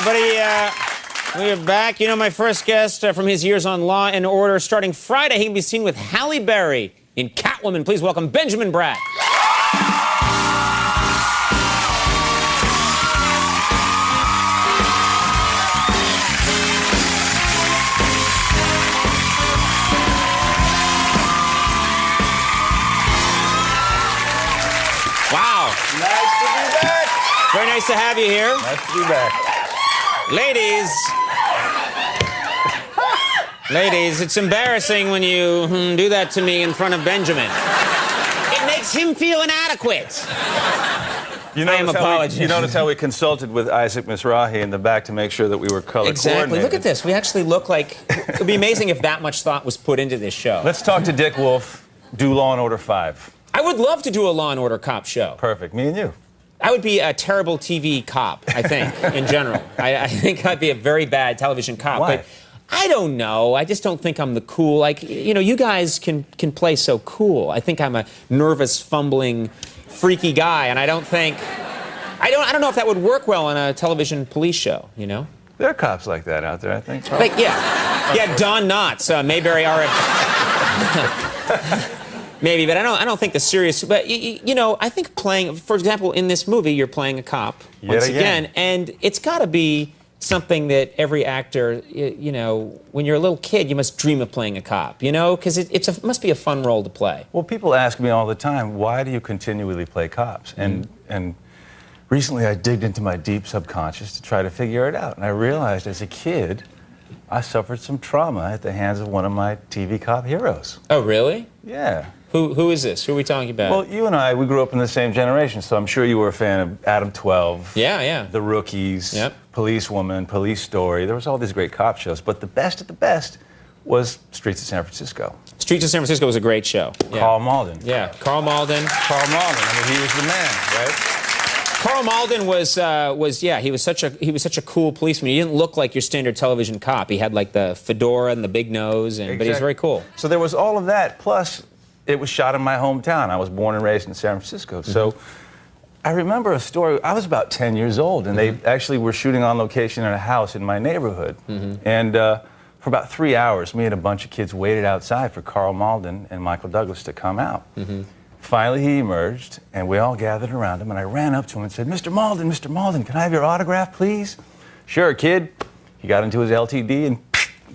everybody. We are back. You know, my first guest from his years on Law and Order. Starting Friday, he can be seen with Halle Berry in Catwoman. Please welcome Benjamin Bratt. Wow. Nice to be back. Very nice to have you here. Nice to be back. Ladies, it's embarrassing when you do that to me in front of Benjamin. It makes him feel inadequate. You notice how we consulted with Isaac Mizrahi in the back to make sure that we were color coordinated. Look at this. We actually look like... It would be amazing if that much thought was put into this show. Let's talk to Dick Wolf. Do Law and Order 5. I would love to do a Law and Order cop show. Perfect. Me and you. I would be a terrible TV cop, I think, in general. I think I'd be a very bad television cop. Why? But I don't know. I just don't think I'm the cool. Like, you know, you guys can play so cool. I think I'm a nervous, fumbling, freaky guy, and I don't think... I don't know if that would work well on a television police show, you know? There are cops like that out there, I think. Like, yeah, Don Knotts, Mayberry RF... Maybe, but I don't think the serious... But, you know, I think playing... For example, in this movie, you're playing a cop, once again, and it's got to be something that every actor, you know, when you're a little kid, you must dream of playing a cop, you know? Because it must be a fun role to play. Well, people ask me all the time, why do you continually play cops? And recently I digged into my deep subconscious to try to figure it out. And I realized as a kid, I suffered some trauma at the hands of one of my TV cop heroes. Oh, really? Yeah. Who is this? Who are we talking about? Well, you and I, we grew up in the same generation, so I'm sure you were a fan of Adam 12. Yeah. The Rookies, Yep. Policewoman, Police Story. There was all these great cop shows, but the best of the best was Streets of San Francisco. Streets of San Francisco was a great show. Yeah. Carl Malden. Yeah, Carl Malden. I mean, he was the man, right? Carl Malden he was such a cool policeman. He didn't look like your standard television cop. He had like the fedora and the big nose, but he was very cool. So there was all of that, plus it was shot in my hometown. I was born and raised in San Francisco. So I remember a story. I was about 10 years old, and they actually were shooting on location in a house in my neighborhood. And for about 3 hours, me and a bunch of kids waited outside for Carl Malden and Michael Douglas to come out. Finally, he emerged, and we all gathered around him, and I ran up to him and said, Mr. Malden, can I have your autograph, please? Sure, kid. He got into his LTD and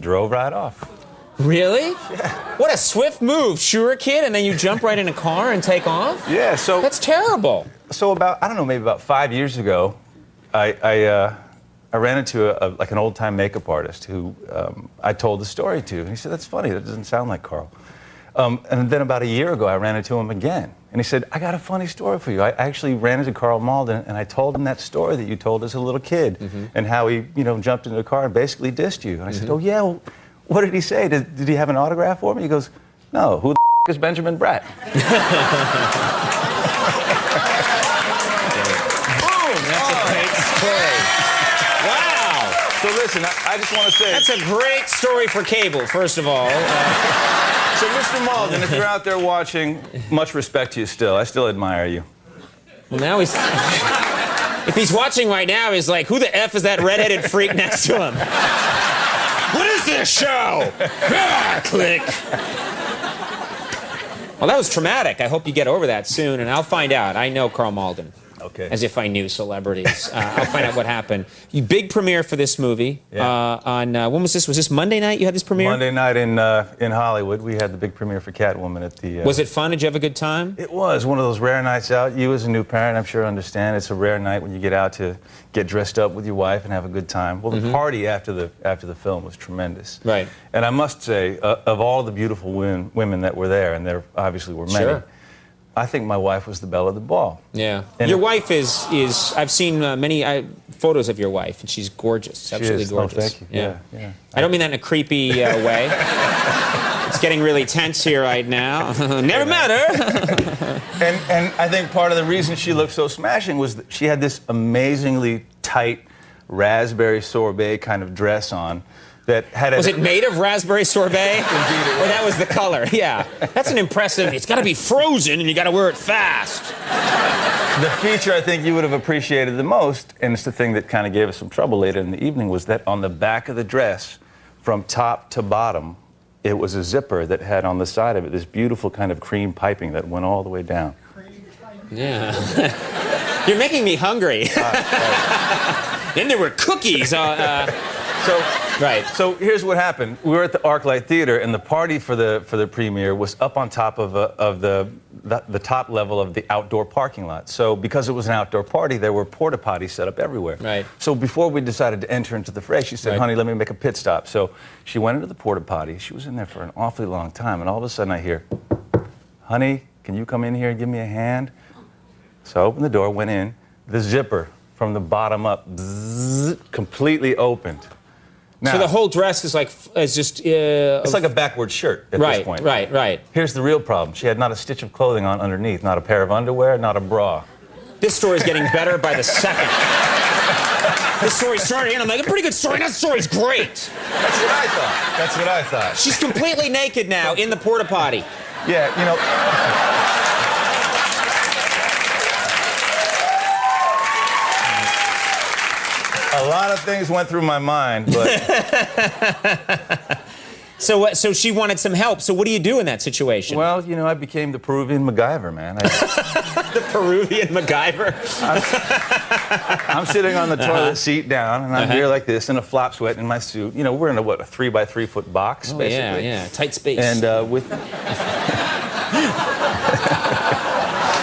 drove right off. Really? Yeah. What a swift move. Sure, kid, and then you jump right in a car and take off? Yeah, so... That's terrible. So about, I don't know, maybe about 5 years ago, I ran into an old-time makeup artist who I told the story to, and he said, that's funny, that doesn't sound like Carl. And then about a year ago, I ran into him again. And he said, I got a funny story for you. I actually ran into Carl Malden, and I told him that story that you told as a little kid, and how he, you know, jumped into the car and basically dissed you. And I said, oh, yeah, well, what did he say? Did he have an autograph for me? He goes, no, who the is Benjamin Bratt? Boom! That's a great story. Wow! So listen, I just want to say... That's a great story for cable, first of all. So, Mr. Malden, if you're out there watching, much respect to you still. I still admire you. Well, now he's... If he's watching right now, he's like, who the F is that redheaded freak next to him? What is this show? Click. Well, that was traumatic. I hope you get over that soon, and I'll find out. I know Carl Malden. Okay. As if I knew celebrities. I'll find out what happened. You big premiere for this movie. Yeah. When was this? Was this Monday night you had this premiere? Monday night in Hollywood. We had the big premiere for Catwoman at the... Was it fun? Did you have a good time? It was one of those rare nights out. You as a new parent, I'm sure, understand. It's a rare night when you get out to get dressed up with your wife and have a good time. Well, the party after the film was tremendous. Right. And I must say, of all the beautiful women that were there, and there obviously were many, sure. I think my wife was the belle of the ball. Yeah. And your wife is I've seen many photos of your wife, and she's gorgeous. Absolutely gorgeous. Oh, thank you. Yeah. I don't mean that in a creepy way. It's getting really tense here right now. Never met her. and I think part of the reason she looked so smashing was that she had this amazingly tight raspberry sorbet kind of dress on. That had was it made of raspberry sorbet? Indeed it was. Or that was the color? Yeah. That's an impressive... It's got to be frozen, and you got to wear it fast. The feature I think you would have appreciated the most, and it's the thing that kind of gave us some trouble later in the evening, was that on the back of the dress, from top to bottom, it was a zipper that had on the side of it this beautiful kind of cream piping that went all the way down. Yeah. You're making me hungry. Then there were cookies. So here's what happened. We were at the ArcLight Theater, and the party for the premiere was up on top of the top level of the outdoor parking lot. So because it was an outdoor party, there were porta potties set up everywhere. Right. So before we decided to enter into the fray, she said, honey, let me make a pit stop. So she went into the porta potty. She was in there for an awfully long time, and all of a sudden I hear, honey, can you come in here and give me a hand? So I opened the door, went in. The zipper from the bottom up, bzzz, completely opened. Now, so the whole dress is just... it's like a backward shirt at this point. Right. Here's the real problem. She had not a stitch of clothing on underneath, not a pair of underwear, not a bra. This story's getting better by the second. This story started, and I'm like, a pretty good story. That story's great. That's what I thought. She's completely naked now in the porta potty. Yeah, you know... A lot of things went through my mind, but... So she wanted some help. So what do you do in that situation? Well, you know, I became the Peruvian MacGyver, man. The Peruvian MacGyver? I'm sitting on the toilet seat down, and I'm here like this in a flop sweat in my suit. You know, we're in a 3-by-3 foot box, basically. Yeah, tight space. And with...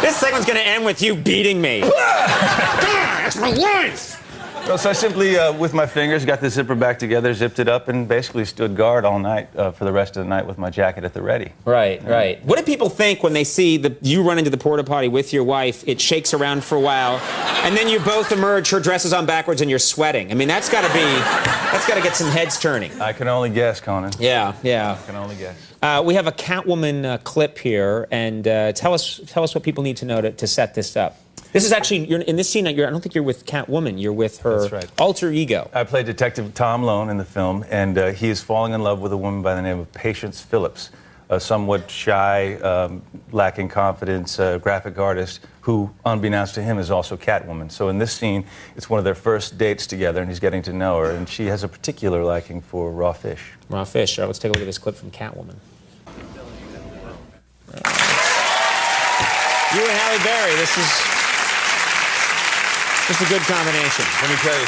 This segment's going to end with you beating me. That's my wife! So I simply, with my fingers, got the zipper back together, zipped it up, and basically stood guard all night for the rest of the night with my jacket at the ready. Right. What do people think when they see you run into the porta potty with your wife, it shakes around for a while, and then you both emerge, her dress is on backwards, and you're sweating? I mean, that's got to get some heads turning. I can only guess, Conan. Yeah. I can only guess. We have a Catwoman clip here, and tell us what people need to know to set this up. This is actually, you're in this scene, I don't think you're with Catwoman, you're with her alter ego. I played Detective Tom Lone in the film, and he is falling in love with a woman by the name of Patience Phillips, a somewhat shy, lacking confidence graphic artist who, unbeknownst to him, is also Catwoman. So in this scene, it's one of their first dates together, and he's getting to know her, and she has a particular liking for raw fish. Raw fish. All right, let's take a look at this clip from Catwoman. You and Halle Berry, this is a good combination. Let me tell you,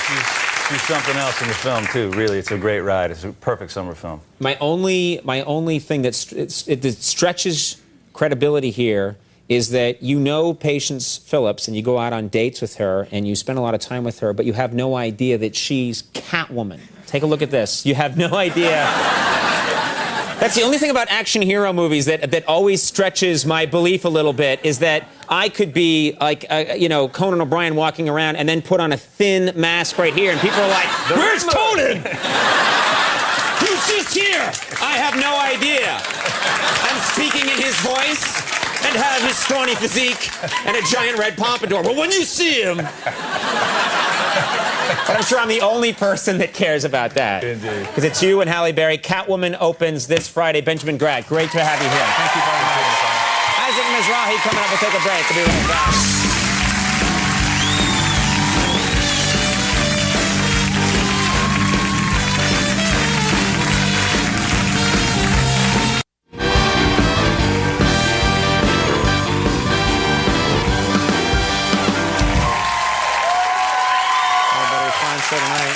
she's something else in the film, too. Really, it's a great ride. It's a perfect summer film. My only thing that stretches credibility here is that you know Patience Phillips and you go out on dates with her and you spend a lot of time with her, but you have no idea that she's Catwoman. Take a look at this. You have no idea. That's the only thing about action hero movies that always stretches my belief a little bit, is that I could be like, Conan O'Brien walking around and then put on a thin mask right here, and people are like, "Where's Conan? Who's just here?" I have no idea. I'm speaking in his voice and have his scrawny physique and a giant red pompadour. But when you see him... But I'm sure I'm the only person that cares about that. Indeed. Because it's you and Halle Berry. Catwoman opens this Friday. Benjamin Bratt, great to have you here. Thank you very much. Isaac Mizrahi coming up. We'll take a break. We'll be right back. Tonight.